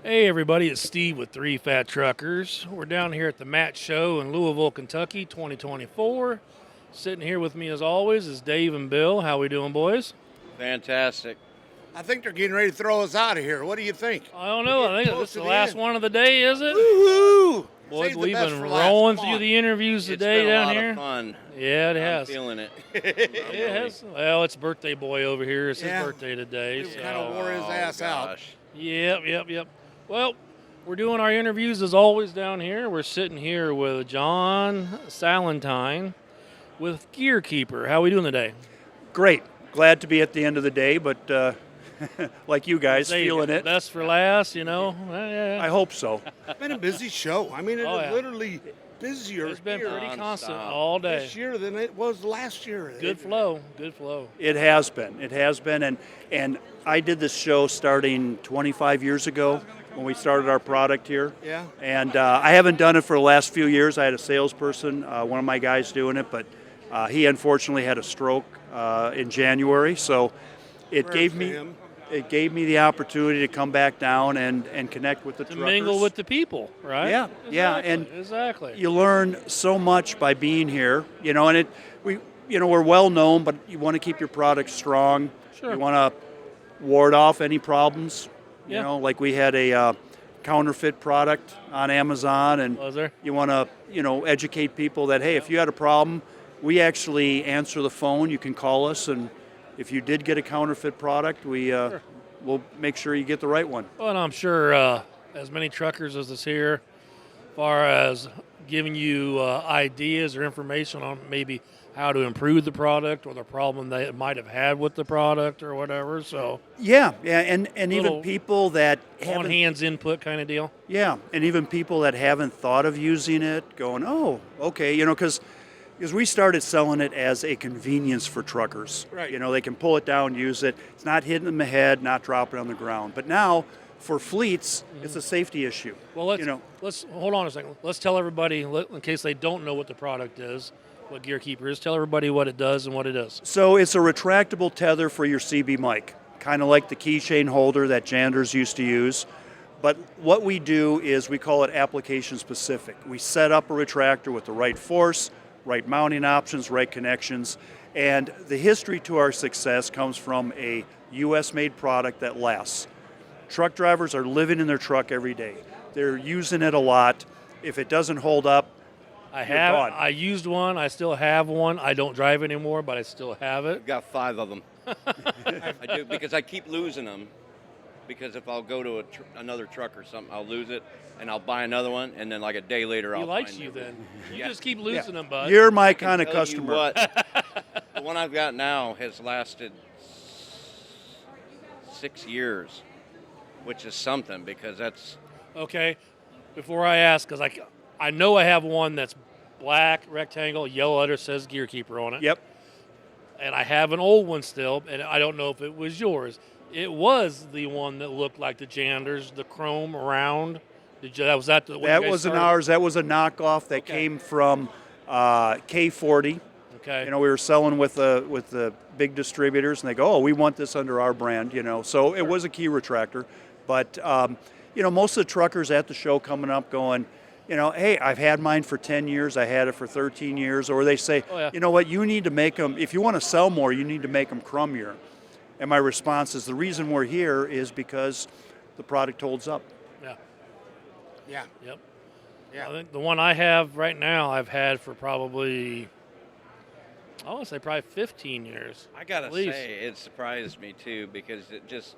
Hey everybody, it's Steve with Three Fat Truckers. We're down here at the Match Show in Louisville, Kentucky, 2024. Sitting here with me as always is Dave and Bill. How we doing, boys? Fantastic. I think they're getting ready to throw us out of here. What do you think? I don't know. I think Close this is to the the last end. one of the day, is it? Woo-hoo! Boys, Save the we've best been for last. rolling Come through on. the interviews It's today been a down lot here. of fun. Yeah, it I'm has. feeling it. It has. Well, it's birthday boy over here. It's Yeah. his birthday today. We So. kind of wore his ass out. Gosh. Yep. Well, we're doing our interviews as always down here. We're sitting here with John Salentine with Gear Keeper. How we doing today? Great. Glad to be at the end of the day, but like you guys, Say feeling it. Best for last, you know. Yeah. I hope so. It's been a busy show. I mean, it Oh, is yeah. literally busier It's been here pretty Non-stop. constant all day. this year than it was last year. Good flow. Good flow. It has been, and I did this show starting 25 years ago when we started our product here. Yeah. And I haven't done it for the last few years. I had a salesperson, one of my guys doing it, but he unfortunately had a stroke in January, so it Prayers gave to me. him. It gave me the opportunity to come back down and connect with the To truckers. mingle with the people, right? Yeah, Exactly, and exactly. You learn so much by being here, and we're well known, but you want to keep your product strong. Sure. You want to ward off any problems. Yeah. Like we had a counterfeit product on Amazon, and Was there? you want to, educate people that, hey, if you had a problem, we actually answer the phone. You can call us, and if you did get a counterfeit product, we'll make sure you get the right one. Well, and I'm sure as many truckers as is here, as far as giving you ideas or information on maybe how to improve the product or the problem they might have had with the product or whatever. So Yeah, and Little even people that on haven't hands input kind of deal. Yeah, and even people that haven't thought of using it, going, oh, okay, because we started selling it as a convenience for truckers. Right. They can pull it down, use it. It's not hitting them in the head, not dropping on the ground. But now, for fleets, it's a safety issue. Well, let's hold on a second. Let's tell everybody, in case they don't know what the product is, what Gear Keeper is. Tell everybody what it does and what it is. So it's a retractable tether for your CB mic, kind of like the keychain holder that janders used to use. But what we do is we call it application specific. We set up a retractor with the right force, right mounting options, right connections, and the history to our success comes from a U.S.-made product that lasts. Truck drivers are living in their truck every day. They're using it a lot. If it doesn't hold up, gone. I used one. I still have one. I don't drive anymore, but I still have it. I've got 5 of them. I do because I keep losing them. Because if I'll go to another truck or something, I'll lose it, and I'll buy another one, and then like a day later, He I'll likes find you it. then. You Yeah. just keep losing them, bud. you're my I can kind of tell you customer. what, the one I've got now has lasted 6 years, which is something because that's Okay. Before I ask, because I know I have one that's black rectangle, yellow letter says Gear Keeper on it. Yep. And I have an old one still, and I don't know if it was yours. It was the one that looked like the Janders, the chrome round. Was that the one you That guys wasn't started? ours. That was a knockoff that Okay. came from K40. Okay. We were selling with the big distributors, and they go, "Oh, we want this under our brand." So it was a key retractor, but most of the truckers at the show coming up going, "Hey, I've had mine for 10 years. I had it for 13 years," or they say, Oh, yeah. "You know what? You need to make them. If you want to sell more, you need to make them chromier." And my response is, the reason we're here is because the product holds up. Yeah. Yeah. Yep. Yeah. I think the one I have right now, I've had for probably, I want to say probably 15 years. I gotta At least. say it surprised me too because it just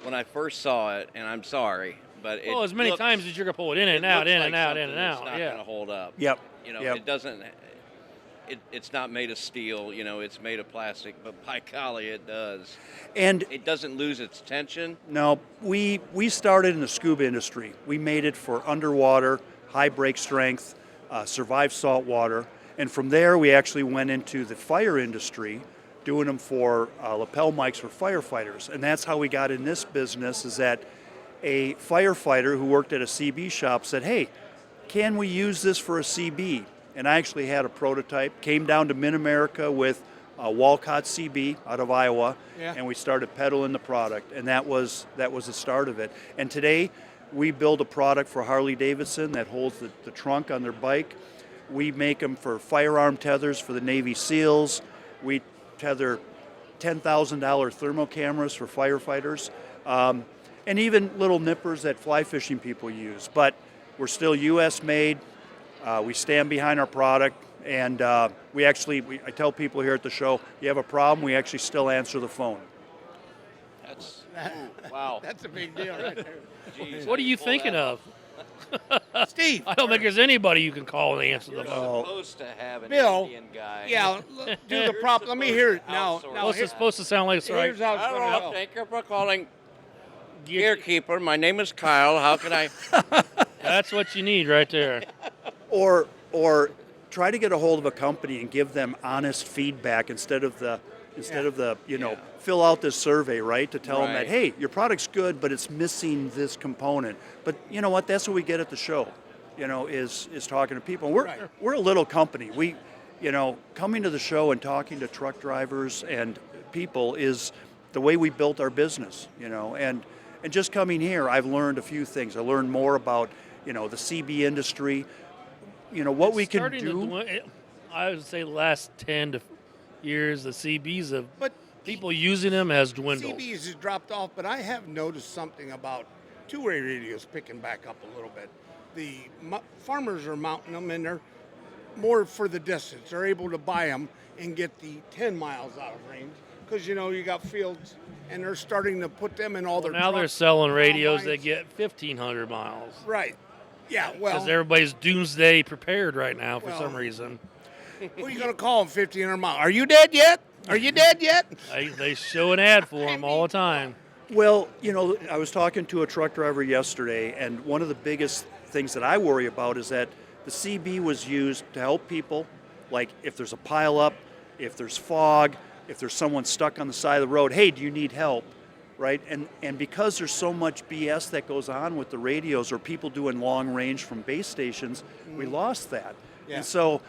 when I first saw it, and I'm sorry, but it Well, as many looks- times as you're going to pull it in and it out, looks in like and out, in something and that's out. not Yeah. gonna hold up. Yep. Yep. It doesn't. It's not made of steel. It's made of plastic, but by golly, it does. And It doesn't lose its tension. no, we started in the scuba industry. We made it for underwater, high brake strength, survive salt water, and from there we actually went into the fire industry, doing them for lapel mics for firefighters. And that's how we got in this business. Is that a firefighter who worked at a CB shop said, "Hey, can we use this for a CB?" And I actually had a prototype. Came down to Mid-America with Walcott CB out of Iowa, Yeah. and we started peddling the product, and that was the start of it. And today, We build a product for Harley Davidson that holds the trunk on their bike. We make them for firearm tethers for the Navy SEALs. We tether $10,000 thermal cameras for firefighters, and even little nippers that fly fishing people use. But we're still U.S. made. We stand behind our product, and I tell people here at the show, you have a problem, we actually still answer the phone. That's wow. That's a big deal right there. Jeez, What are you pull thinking that of? Steve. I don't think there's anybody you can call and answer the You're phone. supposed to have an Bill, Indian guy. Yeah, do the prop. Let me hear it now. Outsource. Now What's it supposed to sound like? It's here's right. how it's going to Hello, go. thank you for calling. Gearkeeper, my name is Kyle. How can I? That's what you need right there. Or try to get a hold of a company and give them honest feedback instead of the fill out this survey, right? To tell them that, Right. hey, your product's good, but it's missing this component. But you know what? That's what we get at the show, is talking to people. We're a little company. We, coming to the show and talking to truck drivers and people is the way we built our business, and just coming here, I've learned a few things. I learned more about, the CB industry, what we can Starting to do. I would say the last 10 years, the CBs of But people using them has dwindled. CBs has dropped off, but I have noticed something about two-way radios picking back up a little bit. The farmers are mounting them, and they're more for the distance. They're able to buy them and get the 10 miles out of range because, you got fields, and they're starting to put them in all their Now they're trucks, selling radios that combines. get 1,500 miles. Right. Yeah, well, Because everybody's doomsday prepared right now for Well, some reason. who are you going to call them 1,500 miles? Are you dead yet? Are you dead yet? They show an ad for them all the time. Well, I was talking to a truck driver yesterday, and one of the biggest things that I worry about is that the CB was used to help people, like if there's a pileup, if there's fog, if there's someone stuck on the side of the road, hey, do you need help, right? And because there's so much BS that goes on with the radios or people doing long range from base stations, we lost that. Yeah. And so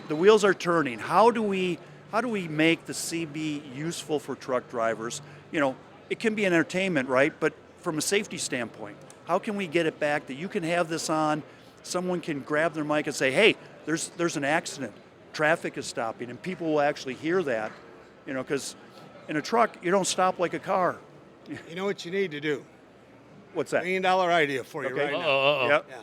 the wheels are turning. How do we make the CB useful for truck drivers? It can be an entertainment, right? But from a safety standpoint, how can we get it back that you can have this on, someone can grab their mic and say, hey, there's an accident, traffic is stopping, and people will actually hear that, because in a truck, you don't stop like a car. You know what you need to do? What's that? $1 million idea for you Okay. right now. Uh-oh. Yep. Yeah.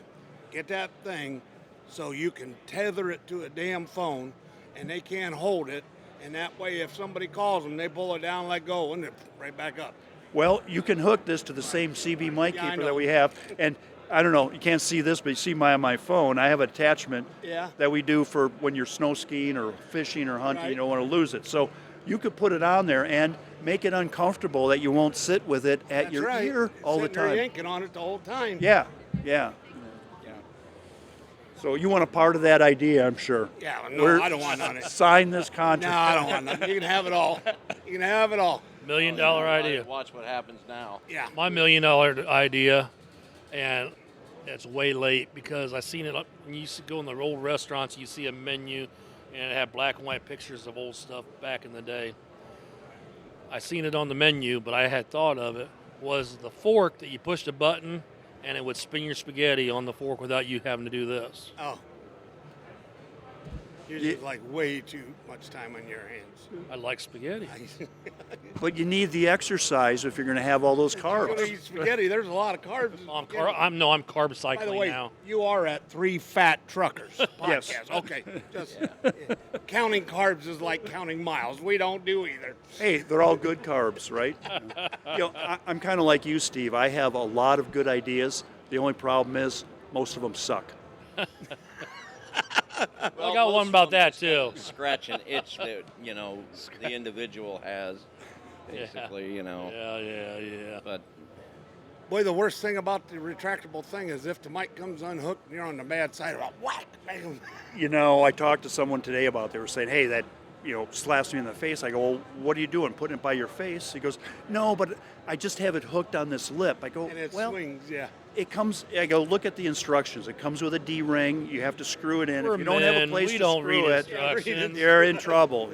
Get that thing so you can tether it to a damn phone and they can't hold it. And that way, if somebody calls them, they pull it down, let go, and they're right back up. Well, you can hook this to the same CB mic Yeah, I keeper know. that we have. And I don't know, you can't see this, but you see my phone. I have an attachment Yeah. that we do for when you're snow skiing or fishing or hunting, Right. you don't want to lose it. So you could put it on there and make it uncomfortable that you won't sit with it at That's your right. ear all the Sitting there time. yanking on it the whole time. Yeah. So you want a part of that idea, I'm sure. Yeah, no, I don't want none of it. Sign this No, contract. I don't want nothing. You can have it all. You can have it all. $1 million idea. Watch what happens now. Yeah. My $1 million idea, and it's way late because I seen it when you used to go in the old restaurants. You see a menu, and it had black and white pictures of old stuff back in the day. I seen it on the menu, but I had thought of it was the fork that you pushed a button, and it would spin your spaghetti on the fork without you having to do this. Oh. You're just like way too much time on your hands. I like spaghetti. But you need the exercise if you're going to have all those You're gonna carbs. eat spaghetti. There's a lot of carbs. in I'm spaghetti. carb By cycling the way, now. you are at Three Fat Truckers podcast. Yes. Okay. Just counting carbs is like counting miles. We don't do either. Hey, they're all good carbs, right? I'm kind of like you, Steve. I have a lot of good ideas. The only problem is most of them suck. I got one about that too. Scratch an itch that the individual has, basically. Yeah. But Boy, the worst thing about the retractable thing is if the mic comes unhooked and you're on the bad side, about whack. Bam. I talked to someone today about it. They were saying, hey, that slaps me in the face. I go, well, what are you doing? Putting it by your face? He goes, no, but I just have it hooked on this lip. I go, And it well, swings, yeah. I go, look at the instructions. It comes with a D-ring. You have to screw it in. We're If you don't have a men. place We to don't screw read it, instructions. you're in trouble,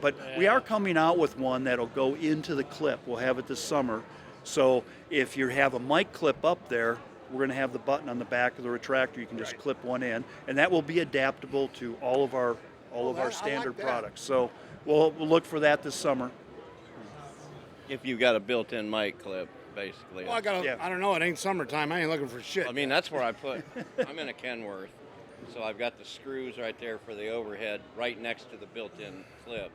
But we Yeah. are coming out with one that'll go into the clip. We'll have it this summer. So if you have a mic clip up there, we're going to have the button on the back of the retractor. You can just clip one in, and that will be adaptable to all of our standard products. So we'll look for that this summer. If you've got a built-in mic clip, basically. Well, I don't know. It ain't summertime. I ain't looking for shit. I mean, that's where I put. I'm in a Kenworth, so I've got the screws right there for the overhead, right next to the built-in clip.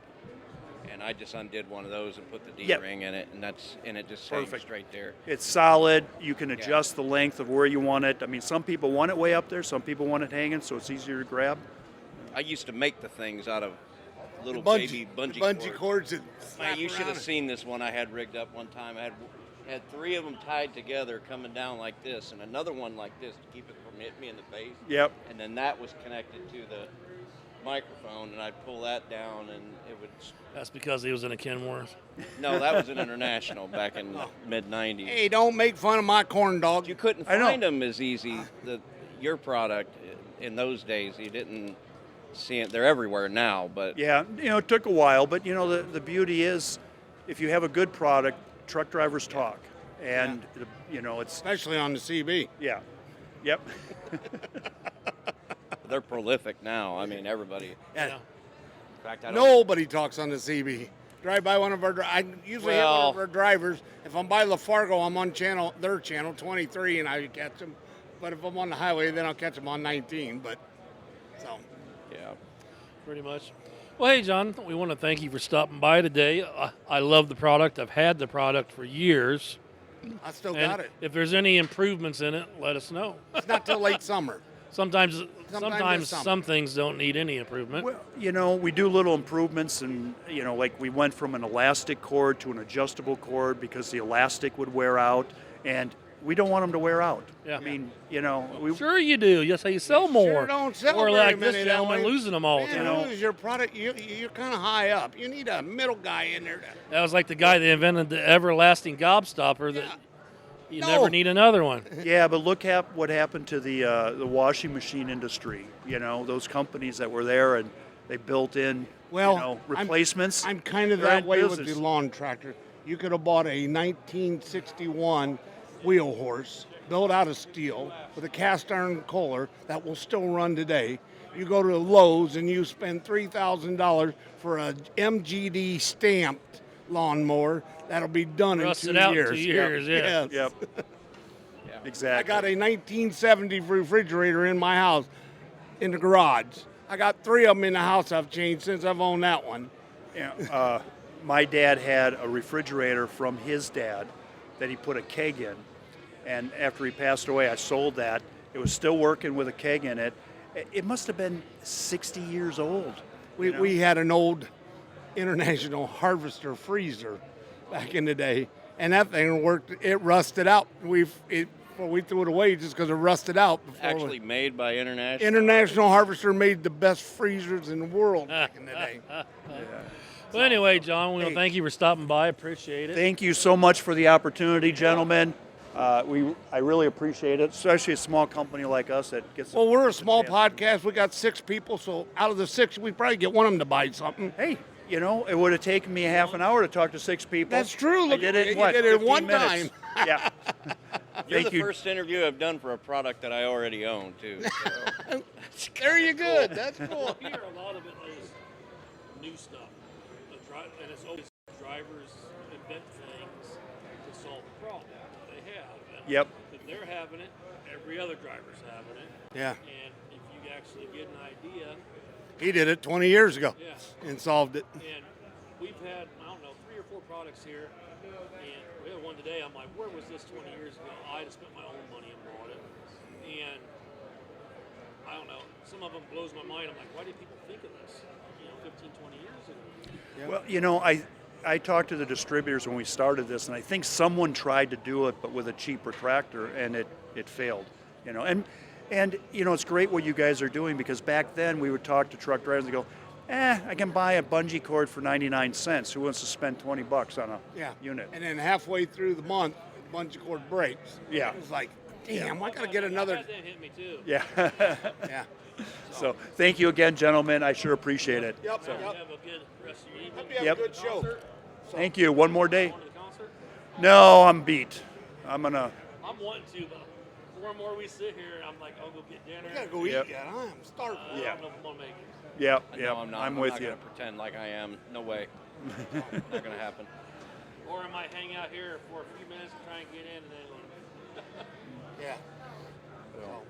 And I just undid one of those and put the D-ring in it, and it just hangs straight there. It's solid. You can adjust the length of where you want it. I mean, some people want it way up there. Some people want it hanging, so it's easier to grab. I used to make the things out of little bungee bungee cords. Man, you should have seen this one I had rigged up one time. I had 3 of them tied together coming down like this, and another one like this to keep it from hitting me in the face. Yep. And then that was connected to the microphone, and I'd pull that down, and it would. That's because he was in a Kenworth. No, that was an International back in the mid-'90s. Hey, don't make fun of my corn dog. You couldn't find them as easy. Your product in those days, you didn't see it. They're everywhere now, but yeah, it took a while. But the beauty is, if you have a good product, truck drivers talk, and it's especially on the CB. Yeah. Yep. They're prolific now. I mean, everybody. Yeah. In fact, Nobody talks on the CB. Drive by one of our. I usually hit one of our drivers. If I'm by LaFargo, I'm on their channel 23, and I catch them. But if I'm on the highway, then I'll catch them on 19. But so. Yeah. Pretty much. Well, hey, John, we want to thank you for stopping by today. I love the product. I've had the product for years. I still And got it. if there's any improvements in it, let us know. It's not till late summer. Sometimes this summer. some things don't need any improvement. Well, we do little improvements, and like we went from an elastic cord to an adjustable cord because the elastic would wear out, and we don't want them to wear out. Yeah. I mean, Sure you do. Yes, you sell more. Sure don't sell or very like many this that gentleman way. losing them all. Man, lose your product. You're kind of high up. You need a middle guy in there. That was like the guy that invented the everlasting gobstopper that you never need another one. Yeah, but look at what happened to the washing machine industry. Those companies that were there and they built in replacements. I'm kind of that way with the lawn tractor. You could have bought a 1961 wheel horse built out of steel with a cast iron collar that will still run today. You go to Lowe's and you spend $3,000 for a MGD stamped lawnmower that'll be done Rusted in 2 out years. in 2 years, yeah. Yep. Exactly. I got a 1970 refrigerator in my house in the garage. I got 3 of them in the house I've changed since I've owned that one. Yeah. My dad had a refrigerator from his dad that he put a keg in. And after he passed away, I sold that. It was still working with a keg in it. It must have been 60 years old. We had an old International Harvester freezer back in the day, and that thing worked. It rusted out. We threw it away just because it rusted out. Actually made by International. International Harvester made the best freezers in the world back in the day. Well, anyway, John, we want to thank you for stopping by. Appreciate it. Thank you so much for the opportunity, gentlemen. I really appreciate it, especially a small company like us that gets. Well, we're a small podcast. We got 6 people, so out of the 6, we probably get one of them to buy something. Hey, it would have taken me half an hour to talk to 6 people. That's true. I did it in what? You did it 15 one minutes. time. Yeah. You're Thank the you. first interview I've done for a product that I already own, too. So. There you go. That's cool. Here, a lot of it is new stuff. And it's always drivers invent things to solve the problem that they have. And Yep. if they're having it, every other driver's having it. Yeah. And if you actually get an idea, He did it 20 years ago yeah. and solved it. And we've had, 3 or 4 products here. And we had one today. I'm like, where was this 20 years ago? I just spent my own money and bought it. And I don't know. Some of them blows my mind. I'm like, why did people think of this? 15, 20 years ago. Yeah. Well, I talked to the distributors when we started this, and I think someone tried to do it, but with a cheap retractor, and it failed. And it's great what you guys are doing, because back then we would talk to truck drivers and go, I can buy a bungee cord for 99 cents. Who wants to spend $20 on a unit? And then halfway through the month, the bungee cord breaks. Yeah. It was like, damn, I got to get another. That hit me too. Yeah. Yeah. So thank you again, gentlemen. I sure appreciate it. Yep. Have a good rest of your evening. Hope you have Yep. a good show. Thank you. One more day. Going to the concert? No, I'm beat. I'm I'm wanting to, but Before more we sit here, and I'm like, I'll go get dinner. We gotta go eat Yep. yet. I am starving. I Yeah. don't know if I'm gonna make it. Yeah, No, yeah, I'm not. I'm with not you. gonna pretend like I am. No way. Not gonna happen. Or I might hang out here for a few minutes and try and get in, and then Yeah. So,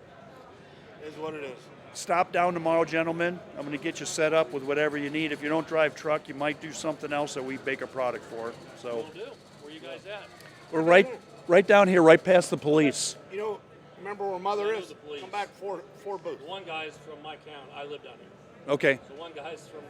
is what it is. Stop down tomorrow, gentlemen. I'm going to get you set up with whatever you need. If you don't drive truck, you might do something else that we make a product for. So we'll do. Where you guys at? we're right down here, right past the police. You know, remember where Mother I know is? the police. Come back four booths. One guy's from my town. I live down here. Okay. So one guy's from